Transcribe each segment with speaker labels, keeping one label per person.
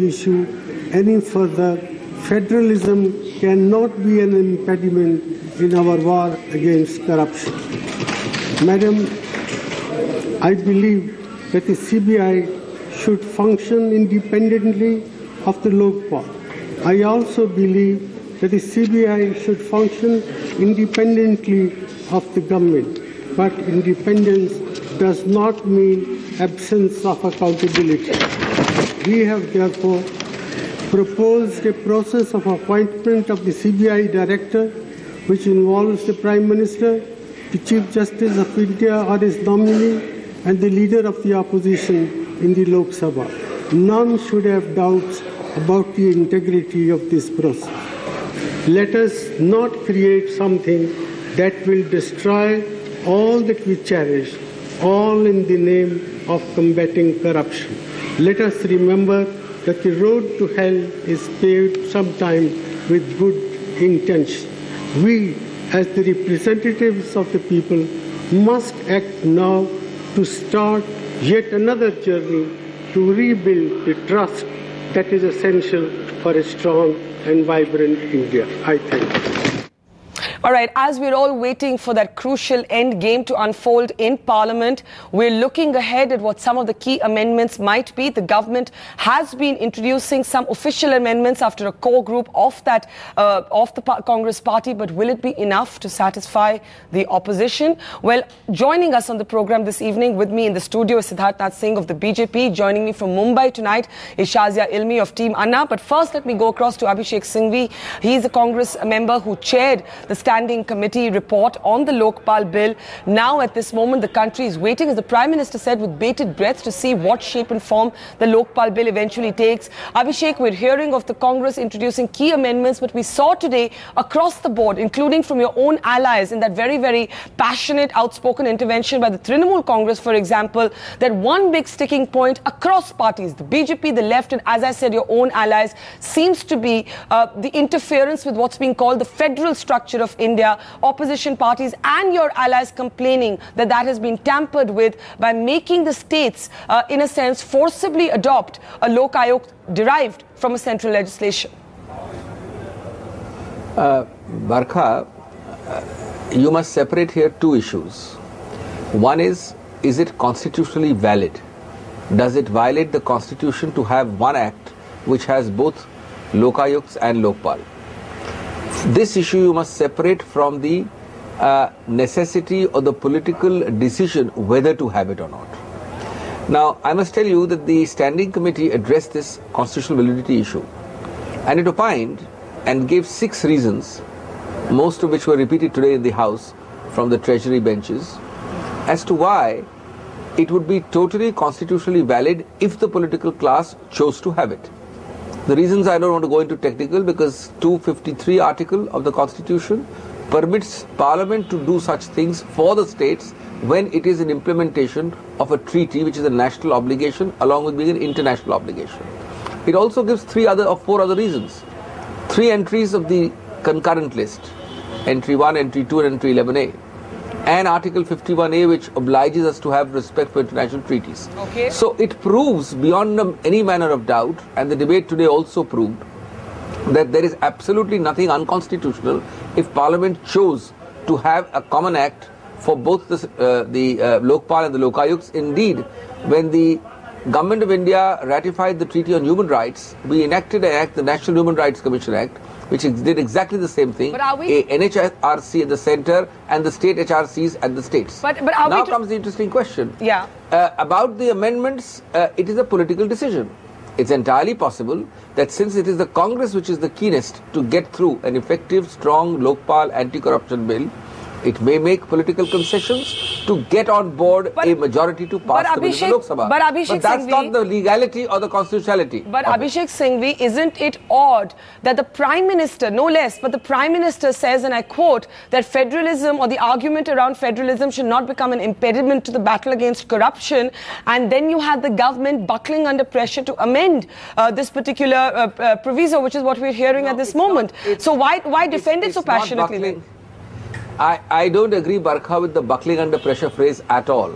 Speaker 1: issue any further. Federalism cannot be an impediment in our war against corruption. Madam, I believe that the CBI should function independently of the Lokpal. I also believe that the CBI should function independently of the government. But independence does not mean absence of accountability. We have therefore proposed a process of appointment of the CBI director, which involves the Prime Minister, the Chief Justice of India or his nominee, and the leader of the opposition in the Lok Sabha. None should have doubts about the integrity of this process. Let us not create something that will destroy all that we cherish, all in the name of combating corruption. Let us remember that the road to hell is paved sometimes with good intention. We, as the representatives of the people, must act now to start yet another journey to rebuild the trust that is essential for a strong and vibrant India. I thank you.
Speaker 2: All right, as we're all waiting for that crucial end game to unfold in Parliament, we're looking ahead at what some of the key amendments might be. The government has been introducing some official amendments after a core group of the Congress party, but will it be enough to satisfy the opposition? Well, joining us on the program this evening with me in the studio is Siddharth Nath Singh of the BJP. Joining me from Mumbai tonight is Shazia Ilmi of Team Anna. But first, let me go across to Abhishek Singhvi. He's a Congress member who chaired the Standing Committee report on the Lokpal bill. Now, at this moment, the country is waiting, as the Prime Minister said, with bated breath to see what shape and form the Lokpal bill eventually takes. Abhishek, we're hearing of the Congress introducing key amendments, but we saw today across the board, including from your own allies in that very, very passionate, outspoken intervention by the Trinamool Congress, for example, that one big sticking point across parties, the BJP, the left, and as I said, your own allies, seems to be the interference with what's being called the federal structure of India, opposition parties and your allies complaining that that has been tampered with by making the states, in a sense, forcibly adopt a Lok Ayog derived from a central legislation.
Speaker 3: Barkha, you must separate here two issues. One is it constitutionally valid? Does it violate the constitution to have one act which has both Lok Ayogs and Lokpal? This issue you must separate from the necessity or the political decision whether to have it or not. Now, I must tell you that the Standing Committee addressed this constitutional validity issue, and it opined and gave 6 reasons, most of which were repeated today in the House from the Treasury benches, as to why it would be totally constitutionally valid if the political class chose to have it. The reasons I don't want to go into technical, because 253 article of the Constitution permits Parliament to do such things for the states when it is an implementation of a treaty which is a national obligation along with being an international obligation. It also gives 4 other reasons. 3 entries of the concurrent list, entry 1, entry 2 and entry 11A. And Article 51A, which obliges us to have respect for international treaties.
Speaker 2: Okay.
Speaker 3: So it proves beyond any manner of doubt, and the debate today also proved, that there is absolutely nothing unconstitutional if Parliament chose to have a common act for both the Lokpal and the Lok Ayogs. Indeed, when the Government of India ratified the Treaty on Human Rights, we enacted an act, the National Human Rights Commission Act, which did exactly the same thing, a NHRC at the centre and the state HRCs at the states.
Speaker 2: But
Speaker 3: now comes the interesting question.
Speaker 2: Yeah.
Speaker 3: About the amendments, it is a political decision. It's entirely possible that since it is the Congress which is the keenest to get through an effective, strong Lokpal anti-corruption bill, it may make political concessions to get on board a majority to pass the bill in the Lok Sabha. But that's not the legality or the constitutionality.
Speaker 2: But Abhishek Singhvi, isn't it odd that the Prime Minister, no less, but the Prime Minister says, and I quote, that federalism or the argument around federalism should not become an impediment to the battle against corruption, and then you had the government buckling under pressure to amend this particular proviso, which is what we're hearing at this moment. So why defend it so passionately then?
Speaker 3: I don't agree, Barkha, with the buckling under pressure phrase at all.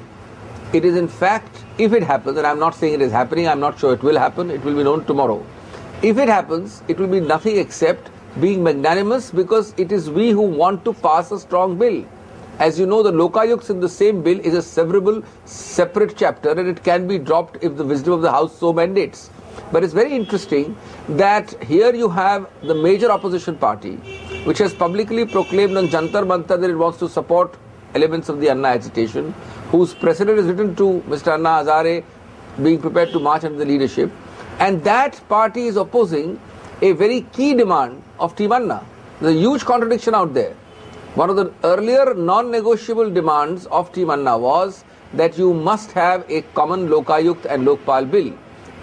Speaker 3: It is in fact if it happens, and I'm not saying it is happening, I'm not sure it will happen, it will be known tomorrow. If it happens, it will be nothing except being magnanimous, because it is we who want to pass a strong bill. As you know, the Lokayukt in the same bill is a severable, separate chapter, and it can be dropped if the wisdom of the House so mandates. But it's very interesting that here you have the major opposition party, which has publicly proclaimed on Jantar Mantar that it wants to support elements of the Anna agitation, whose president is written to Mr. Anna Hazare, being prepared to march under the leadership, and that party is opposing a very key demand of Team Anna. There's a huge contradiction out there. One of the earlier non-negotiable demands of Team Anna was that you must have a common Lokayukt and Lokpal bill.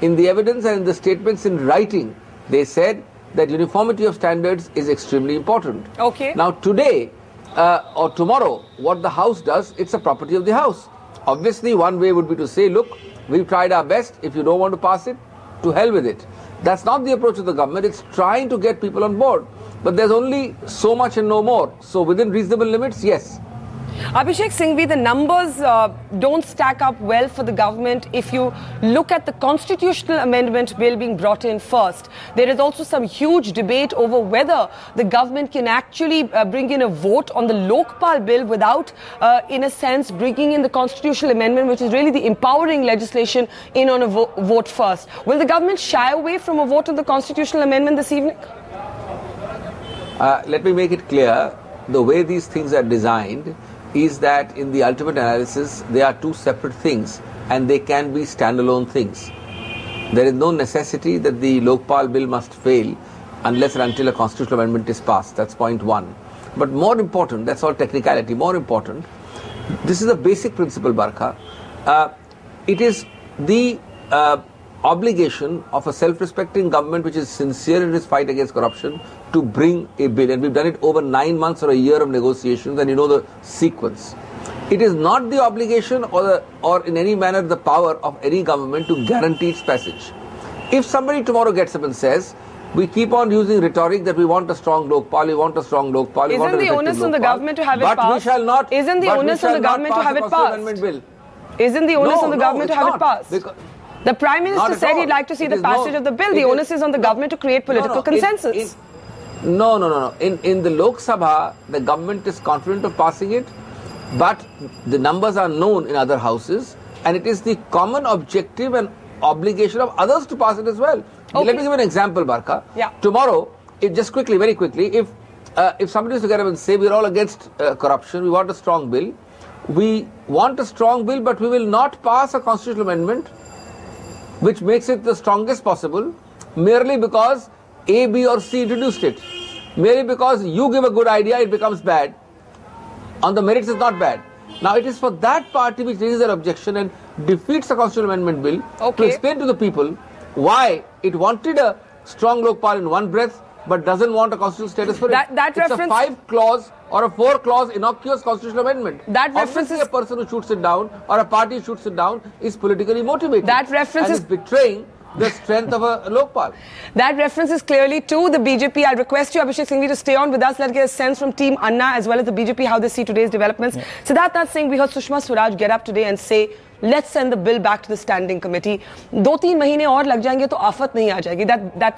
Speaker 3: In the evidence and in the statements in writing, they said that uniformity of standards is extremely important.
Speaker 2: Okay.
Speaker 3: Now today, or tomorrow, what the House does, it's a property of the House. Obviously, one way would be to say, look, we've tried our best. If you don't want to pass it, to hell with it. That's not the approach of the government. It's trying to get people on board. But there's only so much and no more. So within reasonable limits, yes.
Speaker 2: Abhishek Singhvi, the numbers don't stack up well for the government if you look at the constitutional amendment bill being brought in first. There is also some huge debate over whether the government can actually bring in a vote on the Lokpal bill without, in a sense, bringing in the constitutional amendment, which is really the empowering legislation, in on a vote first. Will the government shy away from a vote on the constitutional amendment this evening?
Speaker 3: Let me make it clear, the way these things are designed is that in the ultimate analysis, they are two separate things and they can be standalone things. There is no necessity that the Lokpal bill must fail unless and until a constitutional amendment is passed. That's point one. But more important, that's all technicality, more important, this is a basic principle, Barkha. It is the obligation of a self-respecting government which is sincere in its fight against corruption to bring a bill, and we've done it over 9 months or a year of negotiations, and you know the sequence. It is not the obligation or in any manner the power of any government to guarantee its passage. If somebody tomorrow gets up and says, we keep on using rhetoric that we want a strong Lokpal, we want a strong Lokpal, we want an effective Lokpal.
Speaker 2: Isn't the onus on the government to have it passed?
Speaker 3: But we shall not.
Speaker 2: Isn't the onus on the government to have it passed? Isn't the onus on the government to have it passed? The Prime Minister said he'd like to see the passage of the bill. The onus is on the government to create political consensus.
Speaker 3: No. In the Lok Sabha, the government is confident of passing it, but the numbers are known in other houses, and it is the common objective and obligation of others to pass it as well. Okay. Let me give an example, Barkha.
Speaker 2: Yeah.
Speaker 3: Tomorrow, very quickly, if somebody is to get up and say we're all against corruption, we want a strong bill, we want a strong bill, but we will not pass a constitutional amendment which makes it the strongest possible merely because A, B or C introduced it. Merely because you give a good idea, it becomes bad. On the merits, it's not bad. Now, it is for that party which raises their objection and defeats the constitutional amendment bill to explain to the people why it wanted a strong Lokpal in one breath but doesn't want a constitutional status for it. It's a 5-clause or a 4-clause innocuous constitutional amendment. Obviously, a person who shoots it down or a party who shoots it down is politically motivated.
Speaker 2: That reference
Speaker 3: is betraying the strength of a Lokpal.
Speaker 2: That reference is clearly to the BJP. I'll request you, Abhishek Singhvi, to stay on with us. Let's get a sense from Team Anna as well as the BJP how they see today's developments. Siddharth Nath Singh, we heard Sushma Swaraj get up today and say, let's send the bill back to the standing committee. 2-3 mahine aur lag jayenge to aafat nahi aa jayegi.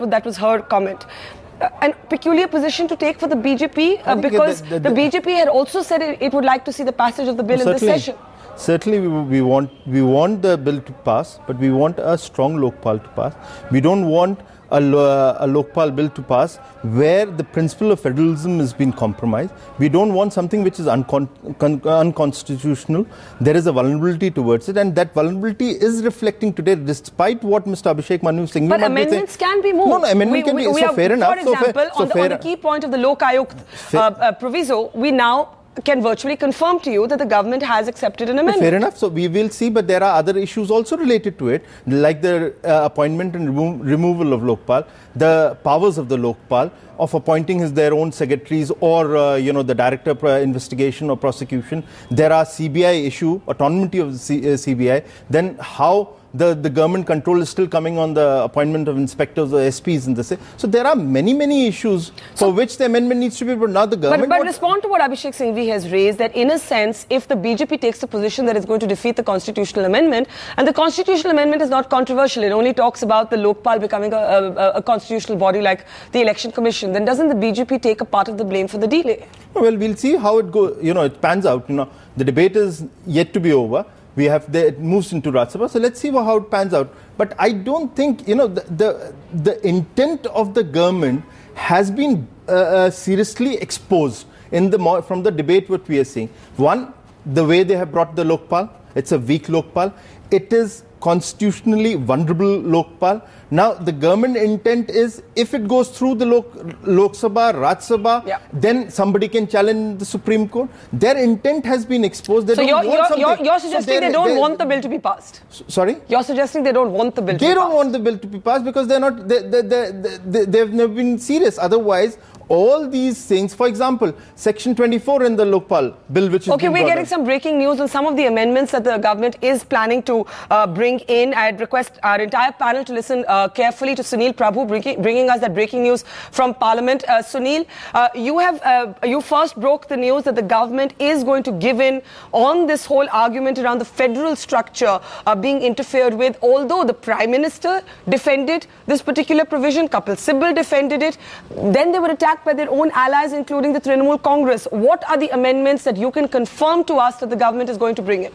Speaker 2: That was her comment. An peculiar position to take for the BJP because the BJP had also said it would like to see the passage of the bill in this session.
Speaker 4: Certainly, we want the bill to pass, but we want a strong Lokpal to pass. We don't want a Lokpal bill to pass where the principle of federalism has been compromised. We don't want something which is unconstitutional. There is a vulnerability towards it, and that vulnerability is reflecting today, despite what Mr. Abhishek Manu Singhvi
Speaker 2: But amendments can be moved.
Speaker 4: No, amendment can be. So fair enough.
Speaker 2: For example, on the key point of the Lokayukt proviso, we now can virtually confirm to you that the government has accepted an amendment.
Speaker 4: Fair enough. So we will see, but there are other issues also related to it, like the appointment and removal of Lokpal, the powers of the Lokpal, of appointing their own secretaries or, the director of investigation or prosecution. There are CBI issue, autonomy of the CBI. Then how the government control is still coming on the appointment of inspectors or SPs in the state. So there are many issues for which the amendment needs to be put. Now the government...
Speaker 2: But respond to what Abhishek Singhvi has raised, that in a sense, if the BJP takes the position that it's going to defeat the constitutional amendment, and the constitutional amendment is not controversial, it only talks about the Lokpal becoming a constitutional body like the Election Commission, then doesn't the BJP take a part of the blame for the delay?
Speaker 4: Well, we'll see how it goes. It pans out. The debate is yet to be over. It moves into Rajya Sabha, so let's see how it pans out. But I don't think, the intent of the government has been seriously exposed from the debate what we are seeing. One, the way they have brought the Lokpal, it's a weak Lokpal. It is constitutionally vulnerable Lokpal. Now, the government intent is, if it goes through the Lok Sabha, Rajya Sabha, then somebody can challenge the Supreme Court. Their intent has been exposed.
Speaker 2: So you're suggesting they don't want the bill to be passed?
Speaker 4: Sorry?
Speaker 2: You're suggesting they don't want the bill to be passed?
Speaker 4: They don't want the bill to be passed because they've never been serious. Otherwise, all these things, for example, Section 24 in the Lokpal bill, which is
Speaker 2: okay, we're getting some breaking news on some of the amendments that the government is planning to bring in. I'd request our entire panel to listen carefully to Sunil Prabhu bringing us that breaking news from Parliament. Sunil, you first broke the news that the government is going to give in on this whole argument around the federal structure being interfered with, although the Prime Minister defended this particular provision, Kapil Sibal defended it, then they were attacked by their own allies, including the Trinamool Congress. What are the amendments that you can confirm to us that the government is going to bring in?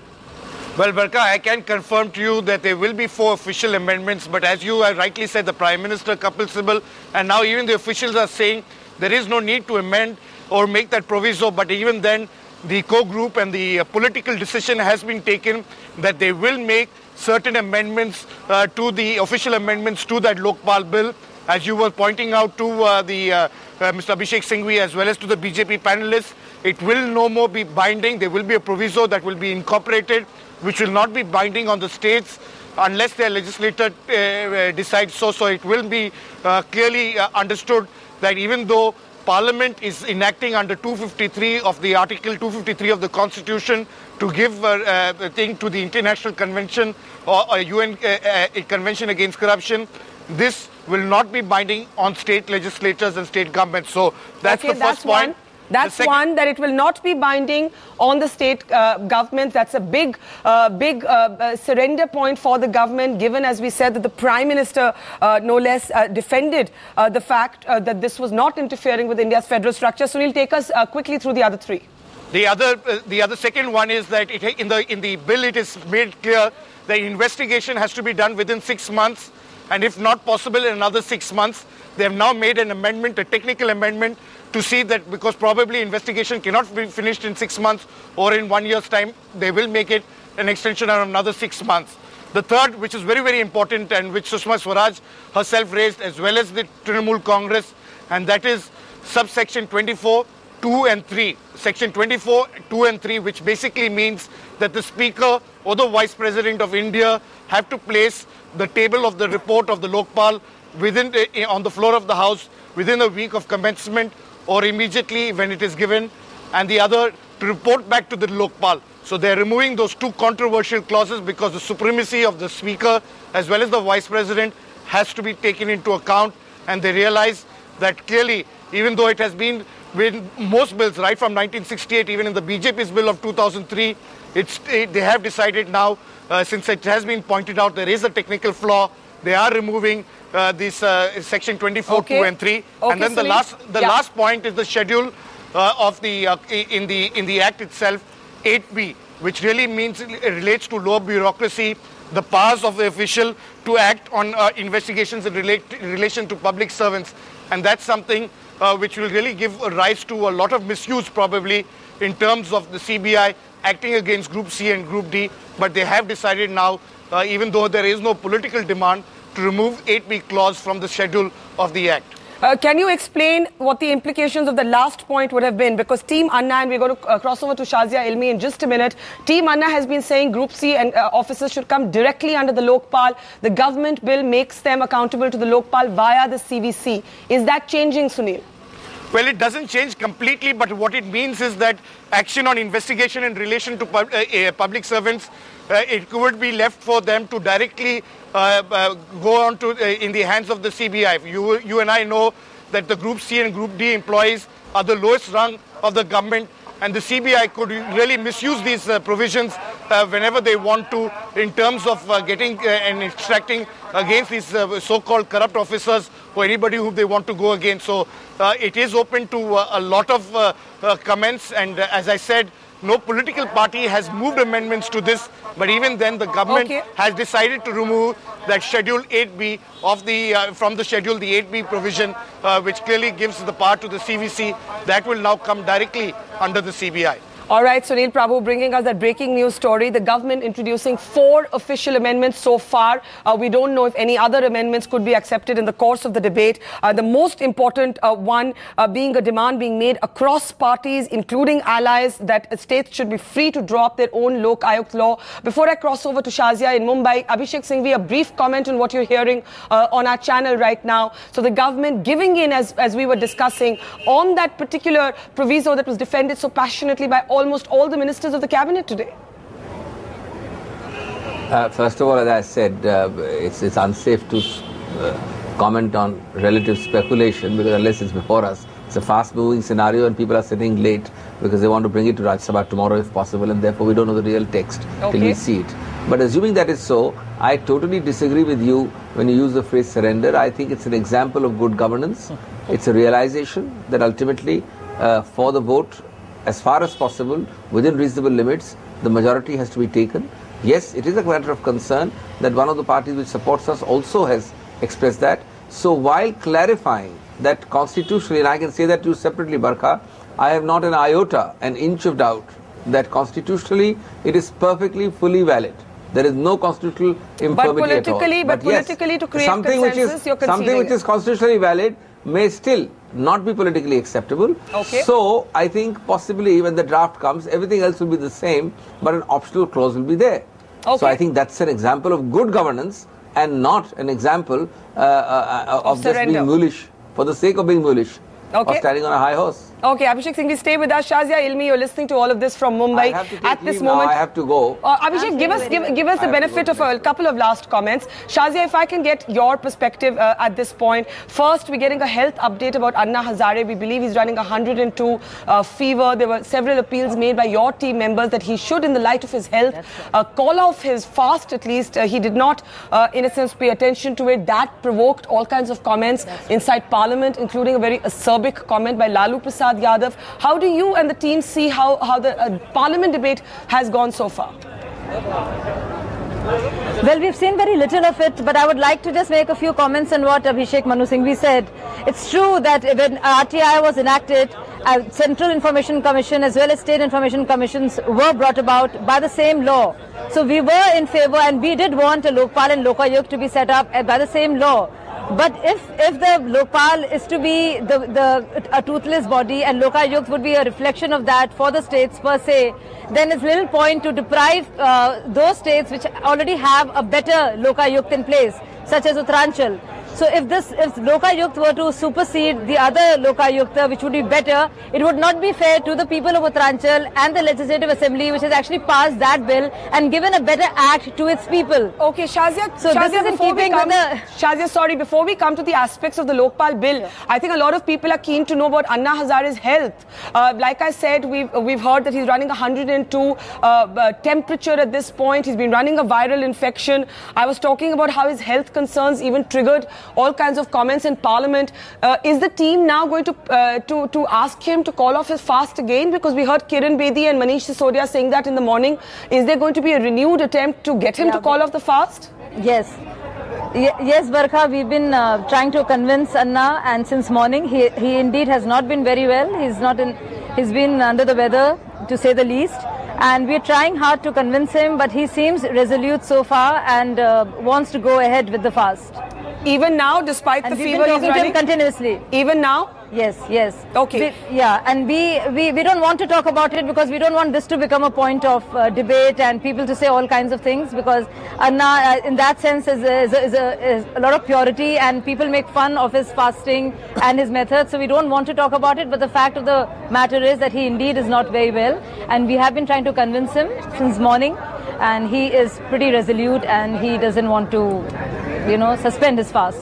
Speaker 5: Well, Barkha, I can confirm to you that there will be 4 official amendments, but as you rightly said, the Prime Minister, Kapil Sibal, and now even the officials are saying there is no need to amend or make that proviso, but even then, the co-group and the political decision has been taken that they will make certain amendments to the official amendments to that Lokpal bill. As you were pointing out to Mr. Abhishek Singhvi as well as to the BJP panelists, it will no more be binding. There will be a proviso that will be incorporated, which will not be binding on the states unless their legislator decides so. So it will be clearly understood that even though Parliament is enacting under 253 of the Article 253 of the Constitution to give a thing to the International Convention or UN Convention Against Corruption, this will not be binding on state legislatures and state governments. So that's the first point.
Speaker 2: That's one, that it will not be binding on the state government. That's a big surrender point for the government, given, as we said, that the Prime Minister, no less, defended the fact that this was not interfering with India's federal structure. Sunil, take us quickly through the other 3.
Speaker 5: The other second one is that in the bill it is made clear that investigation has to be done within 6 months, and if not possible in another 6 months. They have now made an amendment, a technical amendment, to see that because probably investigation cannot be finished in 6 months or in 1 year's time, they will make it an extension of another 6 months. The third, which is very, very important and which Sushma Swaraj herself raised as well as the Trinamool Congress, and that is subsection 24, 2 and 3. Section 24, 2 and 3, which basically means that the Speaker or the Vice President of India have to place the table of the report of the Lokpal on the floor of the House within a week of commencement or immediately when it is given, and the other to report back to the Lokpal. So they are removing those 2 controversial clauses because the supremacy of the Speaker as well as the Vice President has to be taken into account, and they realize that clearly, even though it has been with most bills right from 1968, even in the BJP's bill of 2003, they have decided now, since it has been pointed out there is a technical flaw, they are removing this section 24, 2 and 3. And then the last point is the schedule of the in the Act itself, 8B, which really relates to low bureaucracy, the powers of the official to act on investigations in relation to public servants. And that's something which will really give rise to a lot of misuse probably in terms of the CBI acting against Group C and Group D. But they have decided now, even though there is no political demand, to remove 8B clause from the schedule of the Act.
Speaker 2: Can you explain what the implications of the last point would have been? Because Team Anna, and we're going to cross over to Shazia Ilmi in just a minute, Team Anna has been saying Group C and officers should come directly under the Lokpal. The government bill makes them accountable to the Lokpal via the CVC. Is that changing, Sunil?
Speaker 5: Well, it doesn't change completely, but what it means is that action on investigation in relation to public servants, it could be left for them to directly go on to in the hands of the CBI. You and I know that the Group C and Group D employees are the lowest rung of the government, and the CBI could really misuse these provisions whenever they want to, in terms of getting and extracting against these so-called corrupt officers or anybody who they want to go against. So it is open to a lot of comments, and as I said, no political party has moved amendments to this, but even then the government has decided to remove that Schedule 8B of the from the schedule, the 8B provision, which clearly gives the power to the CVC. That will now come directly under the CBI.
Speaker 2: All right, Sunil Prabhu bringing us that breaking news story. The government introducing 4 official amendments so far. We don't know if any other amendments could be accepted in the course of the debate. The most important one being a demand being made across parties, including allies, that states should be free to draw up their own Lok Ayukt law. Before I cross over to Shazia in Mumbai, Abhishek Singhvi, a brief comment on what you're hearing on our channel right now. So the government giving in, as we were discussing, on that particular proviso that was defended so passionately by almost all the ministers of the cabinet today.
Speaker 3: First of all, as I said, it's unsafe to comment on relative speculation, because unless it's before us, it's a fast-moving scenario and people are sitting late because they want to bring it to Rajya Sabha tomorrow if possible, and therefore we don't know the real text till we see it. But assuming that is so, I totally disagree with you when you use the phrase surrender. I think it's an example of good governance. It's a realization that ultimately for the vote, as far as possible, within reasonable limits, the majority has to be taken. Yes, it is a matter of concern that one of the parties which supports us also has expressed that. So while clarifying that constitutionally, and I can say that to you separately, Barkha, I have not an iota, an inch of doubt that constitutionally it is perfectly, fully valid. There is no constitutional infirmity at all.
Speaker 2: But politically, to create consensus, you're conceding
Speaker 3: something which is constitutionally valid may still not be politically acceptable. So I think possibly when the draft comes, everything else will be the same, but an optional clause will be there. So I think that's an example of good governance and not an example of just being mulish for the sake of being mulish. Or standing on a high horse.
Speaker 2: Okay, Abhishek Singhvi, stay with us. Shazia Ilmi, you're listening to all of this from Mumbai. At this moment,
Speaker 3: I have to go.
Speaker 2: Abhishek, give us the benefit of a couple of last comments. Shazia, if I can get your perspective at this point. First, we're getting a health update about Anna Hazare. We believe he's running 102 fever. There were several appeals made by your team members that he should, in the light of his health, call off his fast at least. He did not, in a sense, pay attention to it. That provoked all kinds of comments inside Parliament, including a very acerbic comment by Lalu Prasad Yadav. How do you and the team see how the Parliament debate has gone so far?
Speaker 6: Well, we've seen very little of it, but I would like to just make a few comments on what Abhishek Manu Singhvi said. It's true that when RTI was enacted, Central Information Commission as well as State Information Commissions were brought about by the same law. So we were in favour and we did want a Lokpal and Lok Ayukt to be set up by the same law. But if the Lokpal is to be a toothless body and Lok Ayukt would be a reflection of that for the states per se, then it's little point to deprive those states which already have a better Lok Ayukt in place, such as Uttaranchal. So if Lok Ayukt were to supersede the other Lok Ayukta, which would be better, it would not be fair to the people of Uttaranchal and the Legislative Assembly, which has actually passed that bill and given a better act to its people.
Speaker 2: Okay, Shazia,
Speaker 6: so
Speaker 2: Shazia,
Speaker 6: this is in keeping with the...
Speaker 2: Shazia, sorry, before we come to the aspects of the Lokpal bill, I think a lot of people are keen to know about Anna Hazare's health. Like I said, we've heard that he's running 102 temperature at this point. He's been running a viral infection. I was talking about how his health concerns even triggered all kinds of comments in Parliament. Is the team now going to ask him to call off his fast again? Because we heard Kiran Bedi and Manish Sisodia saying that in the morning. Is there going to be a renewed attempt to get him to call off the fast?
Speaker 6: Yes. Yes, Barkha, we've been trying to convince Anna, and since morning he indeed has not been very well. He's been under the weather, to say the least. And we're trying hard to convince him, but he seems resolute so far and wants to go ahead with the fast.
Speaker 2: Even now, despite the fever he's running?
Speaker 6: Continuously.
Speaker 2: Even now?
Speaker 6: Yes.
Speaker 2: Okay.
Speaker 6: And we don't want to talk about it because we don't want this to become a point of debate and people to say all kinds of things, because Anna, in that sense, is a lot of purity, and people make fun of his fasting and his methods. So we don't want to talk about it. But the fact of the matter is that he indeed is not very well, and we have been trying to convince him since morning, and he is pretty resolute, and he doesn't want to, suspend his fast.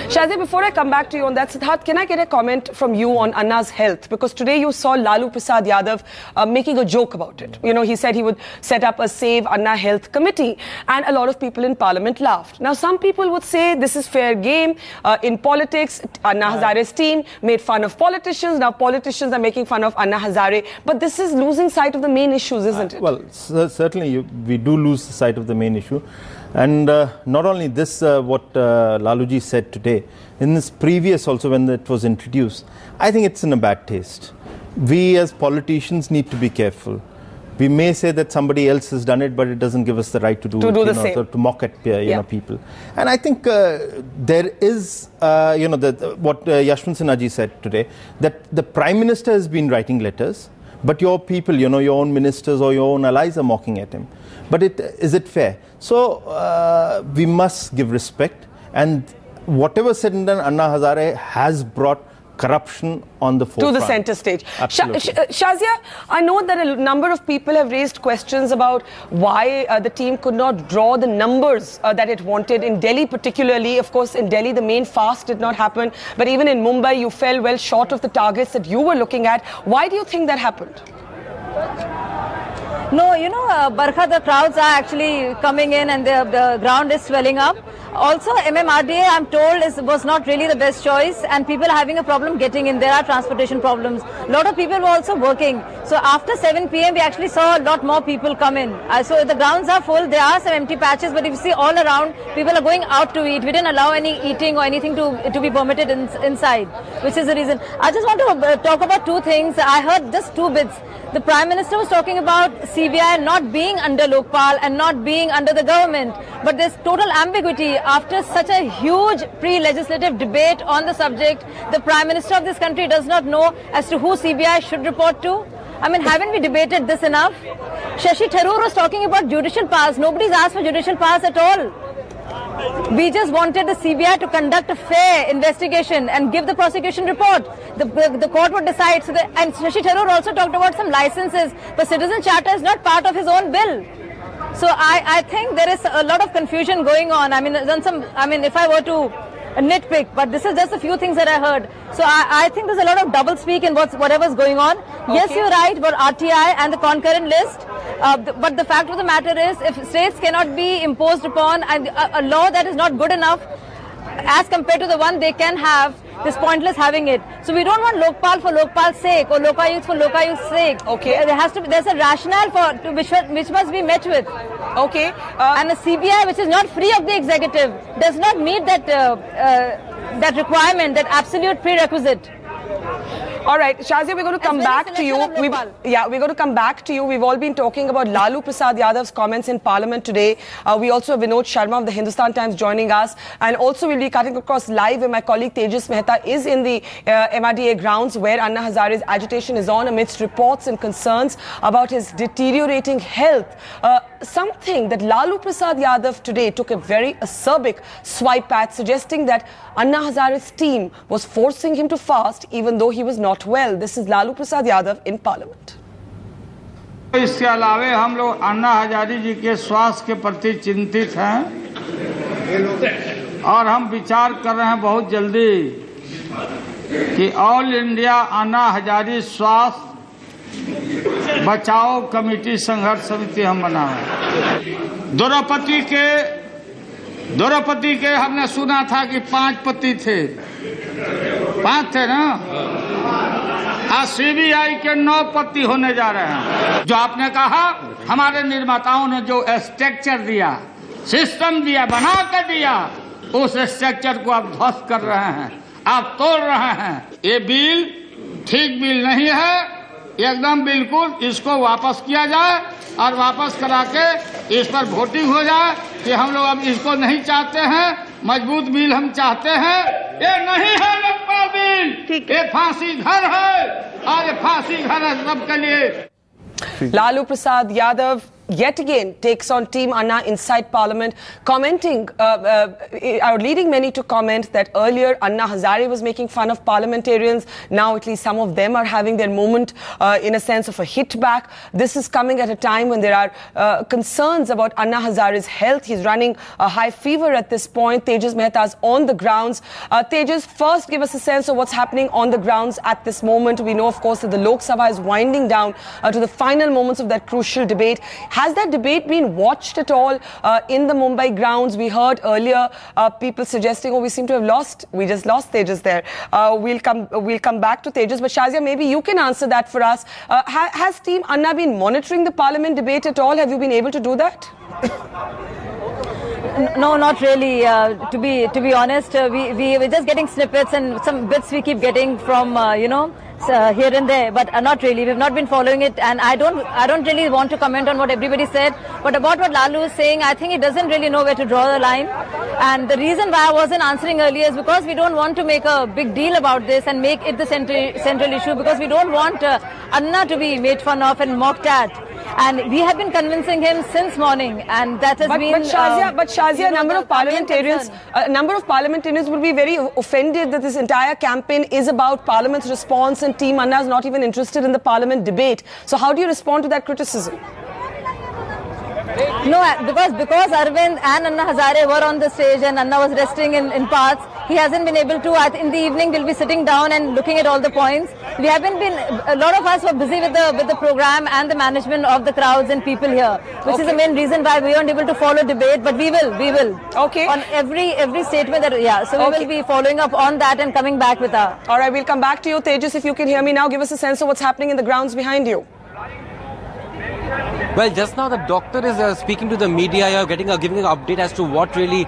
Speaker 2: Shazia, before I come back to you on that, Siddharth, can I get a comment from you on Anna's health? Because today you saw Lalu Prasad Yadav making a joke about it. He said he would set up a Save Anna Health Committee, and a lot of people in Parliament laughed. Now, some people would say this is fair game. In politics, Anna Hazare's team made fun of politicians. Now, politicians are making fun of Anna Hazare. But this is losing sight of the main issues, isn't it?
Speaker 4: Well, certainly we do lose sight of the main issue. And not only this, what Laluji said today, in this previous also when it was introduced, I think it's in a bad taste. We as politicians need to be careful. We may say that somebody else has done it, but it doesn't give us the right to do
Speaker 2: the same.
Speaker 4: So to mock at people. And I think there is, what Yashwant Sinha ji said today, that the Prime Minister has been writing letters, but your people, your own ministers or your own allies are mocking at him. But is it fair? So we must give respect, and whatever said and done, Anna Hazare has brought corruption on the forefront.
Speaker 2: To the centre stage.
Speaker 4: Absolutely.
Speaker 2: Shazia, I know that a number of people have raised questions about why the team could not draw the numbers that it wanted in Delhi particularly. Of course, in Delhi, the main fast did not happen. But even in Mumbai, you fell well short of the targets that you were looking at. Why do you think that happened?
Speaker 6: No, Barkha, the crowds are actually coming in and the ground is swelling up. Also, MMRDA, I'm told, was not really the best choice, and people are having a problem getting in. There are transportation problems. A lot of people were also working. So after 7 p.m., we actually saw a lot more people come in. So the grounds are full. There are some empty patches, but if you see all around, people are going out to eat. We didn't allow any eating or anything to be permitted inside, which is the reason. I just want to talk about two things. I heard just two bits. The Prime Minister was talking about CBI not being under Lokpal and not being under the government. But there's total ambiguity. After such a huge pre-legislative debate on the subject, the Prime Minister of this country does not know as to who CBI should report to. I mean, haven't we debated this enough? Shashi Tharoor was talking about judicial powers. Nobody's asked for judicial powers at all. We just wanted the CBI to conduct a fair investigation and give the prosecution report. The court would decide. And Shashi Tharoor also talked about some licenses, but Citizen Charter is not part of his own bill. So I think there is a lot of confusion going on. If I were to nitpick, but this is just a few things that I heard. So I think there's a lot of double speak in whatever's going on. Okay. Yes, you're right about RTI and the concurrent list. But the fact of the matter is, if states cannot be imposed upon and a law that is not good enough as compared to the one they can have, it's pointless having it. So we don't want Lokpal for Lokpal's sake or Lokayukt for Lokayukt's sake.
Speaker 2: Okay.
Speaker 6: There's a rationale which must be met with.
Speaker 2: Okay.
Speaker 6: And the CBI, which is not free of the executive, does not meet that requirement, that absolute prerequisite.
Speaker 2: All right, Shazia, we're going to come back to you. We're going to come back to you. We've all been talking about Lalu Prasad Yadav's comments in Parliament today. We also have Vinod Sharma of the Hindustan Times joining us. And also we'll be cutting across live where my colleague Tejas Mehta is in the MRDA grounds where Anna Hazare's agitation is on amidst reports and concerns about his deteriorating health. Something that Lalu Prasad Yadav today took a very acerbic swipe at, suggesting that Anna Hazare's team was forcing him to fast even though he was not well. This is Lalu Prasad Yadav in Parliament.
Speaker 7: इसके अलावे हम लोग अन्ना हजारे जी के स्वास्थ्य के प्रति चिंतित हैं और हम विचार कर रहे हैं बहुत जल्दी कि ऑल इंडिया अन्ना हजारे स्वास्थ्य बचाओ कमेटी संघर्ष समिति हम बनाएं। द्रौपदी के हमने सुना था कि 5 पति थे, 5 थे ना, आज सीबीआई के 9 पति होने जा रहे हैं। जो आपने कहा हमारे निर्माताओं ने जो स्ट्रक्चर दिया, सिस्टम दिया, बना कर दिया, उस स्ट्रक्चर को आप ध्वस्त कर रहे हैं, आप तोड़ रहे हैं। ये बिल ठीक बिल नहीं है, एकदम बिल्कुल इसको वापस किया जाए और वापस करा के इस पर वोटिंग हो जाए कि हम लोग अब इसको नहीं चाहते हैं, मजबूत बिल हम चाहते हैं। ये नहीं है लोकपाल बिल।
Speaker 8: ठीक
Speaker 7: ये फांसी घर है और ये फांसी घर है सबके लिए।
Speaker 2: Lalu Prasad Yadav yet again takes on Team Anna inside Parliament, commenting, or leading many to comment that earlier Anna Hazare was making fun of parliamentarians. Now at least some of them are having their moment in a sense of a hit back. This is coming at a time when there are concerns about Anna Hazare's health. He's running a high fever at this point. Tejas Mehta is on the grounds. Tejas, first give us a sense of what's happening on the grounds at this moment. We know, of course, that the Lok Sabha is winding down to the final moments of that crucial debate. Has that debate been watched at all in the Mumbai grounds? We heard earlier people suggesting, oh, we seem to have lost. We just lost Tejas there. We'll come back to Tejas. But Shazia, maybe you can answer that for us. Has Team Anna been monitoring the Parliament debate at all? Have you been able to do that?
Speaker 6: No, not really. To be honest, we're just getting snippets and some bits we keep getting from here and there, but not really. We've not been following it, and I don't really want to comment on what everybody said. But about what Lalu is saying, I think he doesn't really know where to draw the line. And the reason why I wasn't answering earlier is because we don't want to make a big deal about this and make it the central issue, because we don't want Anna to be made fun of and mocked at. And we have been convincing him since morning, and that has been.
Speaker 2: But Shazia, a number of parliamentarians would be very offended that this entire campaign is about Parliament's response, and Team Anna is not even interested in the Parliament debate. So, how do you respond to that criticism?
Speaker 6: No, because Arvind and Anna Hazare were on the stage and Anna was resting in parts, he hasn't been able to. In the evening, we'll be sitting down and looking at all the points. We haven't been. A lot of us were busy with the program and the management of the crowds and people here, which is the main reason why we weren't able to follow debate. But we will. Okay. On every statement that So we will be following up on that and coming back with our.
Speaker 2: All right, we'll come back to you, Tejas. If you can hear me now, give us a sense of what's happening in the grounds behind you.
Speaker 9: Well, just now the doctor is speaking to the media, giving an update as to what really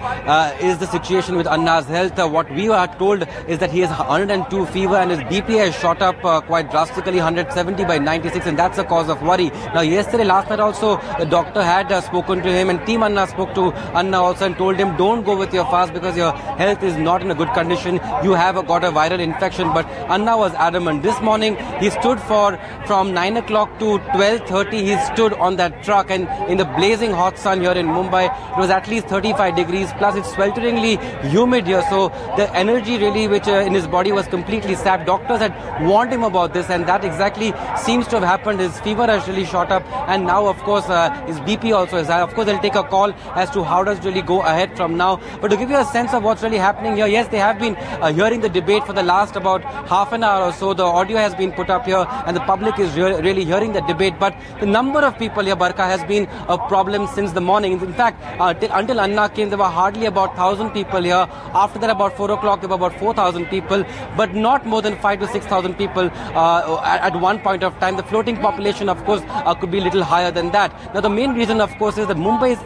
Speaker 9: is the situation with Anna's health. What we are told is that he has 102 fever and his BP has shot up quite drastically, 170 by 96, and that's a cause of worry. Now, last night also, the doctor had spoken to him, and Team Anna spoke to Anna also and told him, don't go with your fast because your health is not in a good condition. You have got a viral infection. But Anna was adamant. This morning, he stood from 9 o'clock to 12:30. He stood on that truck, and in the blazing hot sun here in Mumbai, it was at least 35 degrees, plus it's swelteringly humid here, so the energy really which in his body was completely sapped. Doctors had warned him about this, and that exactly seems to have happened. His fever has really shot up, and now of course his BP also is high. Of course they'll take a call as to how does really go ahead from now. But to give you a sense of what's really happening here, yes, they have been hearing the debate for the last about half an hour or so. The audio has been put up here, and the public is really hearing the debate. But the number of people here, Barka, has been a problem since the morning. In fact, until Anna came, there were hardly about 1,000 people here. After that, about 4 o'clock, there were about 4,000 people, but not more than 5,000 to 6,000 people at one point of time. The floating population, of course, could be a little higher than that. Now, the main reason, of course, is that Mumbai is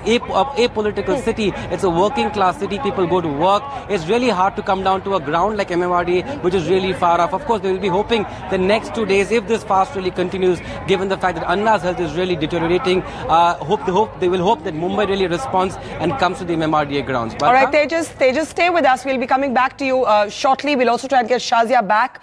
Speaker 9: a political city. It's a working class city. People go to work. It's really hard to come down to a ground like MMRDA, which is really far off. Of course, they will be hoping the next 2 days, if this fast really continues, given the fact that Anna's health is really deteriorating, they will hope that Mumbai really responds and comes to the MMRDA grounds.
Speaker 2: All right, Tejas, stay with us. We'll be coming back to you shortly. We'll also try and get Shazia back.